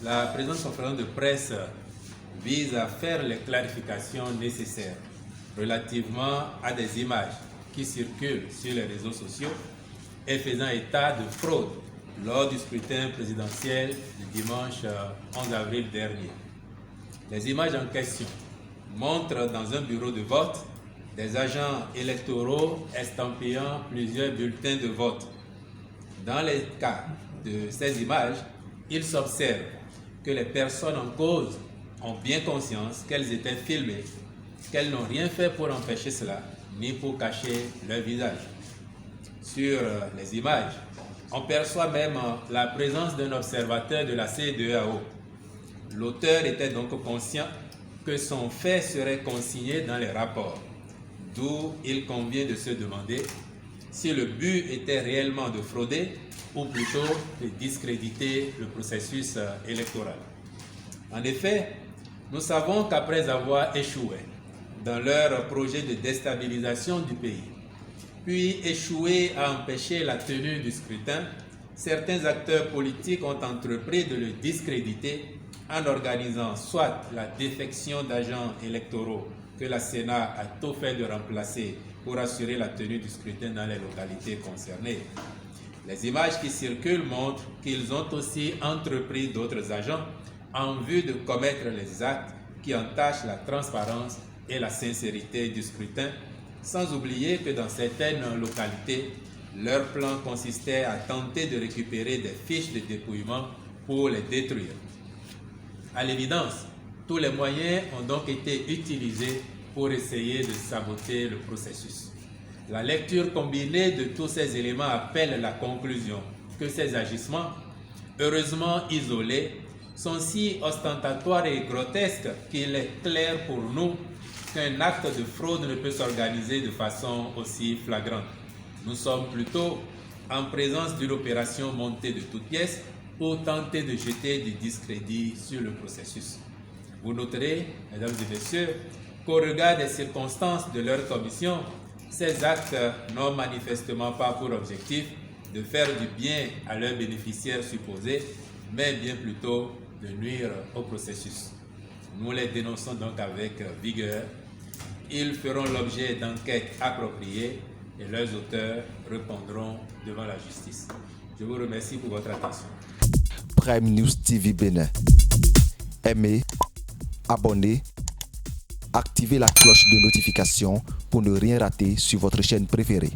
La présente conférence de presse vise à faire les clarifications nécessaires relativement à des images qui circulent sur les réseaux sociaux et faisant état de fraude lors du scrutin présidentiel du dimanche 11 avril dernier. Les images en question montrent dans un bureau de vote des agents électoraux estampillant plusieurs bulletins de vote. Dans les cas de ces images, il s'observe que les personnes en cause ont bien conscience qu'elles étaient filmées, qu'elles n'ont rien fait pour empêcher cela, ni pour cacher leur visage. Sur les images, on perçoit même la présence d'un observateur de la CEDEAO. L'auteur était donc conscient que son fait serait consigné dans les rapports, d'où il convient de se demander si le but était réellement de frauder ou plutôt de discréditer le processus électoral. En effet, nous savons qu'après avoir échoué dans leur projet de déstabilisation du pays, puis échoué à empêcher la tenue du scrutin, certains acteurs politiques ont entrepris de le discréditer en organisant soit la défection d'agents électoraux que la Sénat a tôt fait de remplacer pour assurer la tenue du scrutin dans les localités concernées. Les images qui circulent montrent qu'ils ont aussi entrepris d'autres agents en vue de commettre les actes qui entachent la transparence et la sincérité du scrutin, sans oublier que dans certaines localités, leur plan consistait à tenter de récupérer des fiches de dépouillement pour les détruire. À l'évidence, tous les moyens ont donc été utilisés pour essayer de saboter le processus. La lecture combinée de tous ces éléments appelle la conclusion que ces agissements, heureusement isolés, sont si ostentatoires et grotesques qu'il est clair pour nous qu'un acte de fraude ne peut s'organiser de façon aussi flagrante. Nous sommes plutôt en présence d'une opération montée de toutes pièces pour tenter de jeter du discrédit sur le processus. Vous noterez, mesdames et messieurs, qu'au regard des circonstances de leur commission, ces actes n'ont manifestement pas pour objectif de faire du bien à leurs bénéficiaires supposés, mais bien plutôt de nuire au processus. Nous les dénonçons donc avec vigueur. Ils feront l'objet d'enquêtes appropriées et leurs auteurs répondront devant la justice. Je vous remercie pour votre attention. Prime News TV Bénin. Aimez, abonnez, activez la cloche de notification pour ne rien rater sur votre chaîne préférée.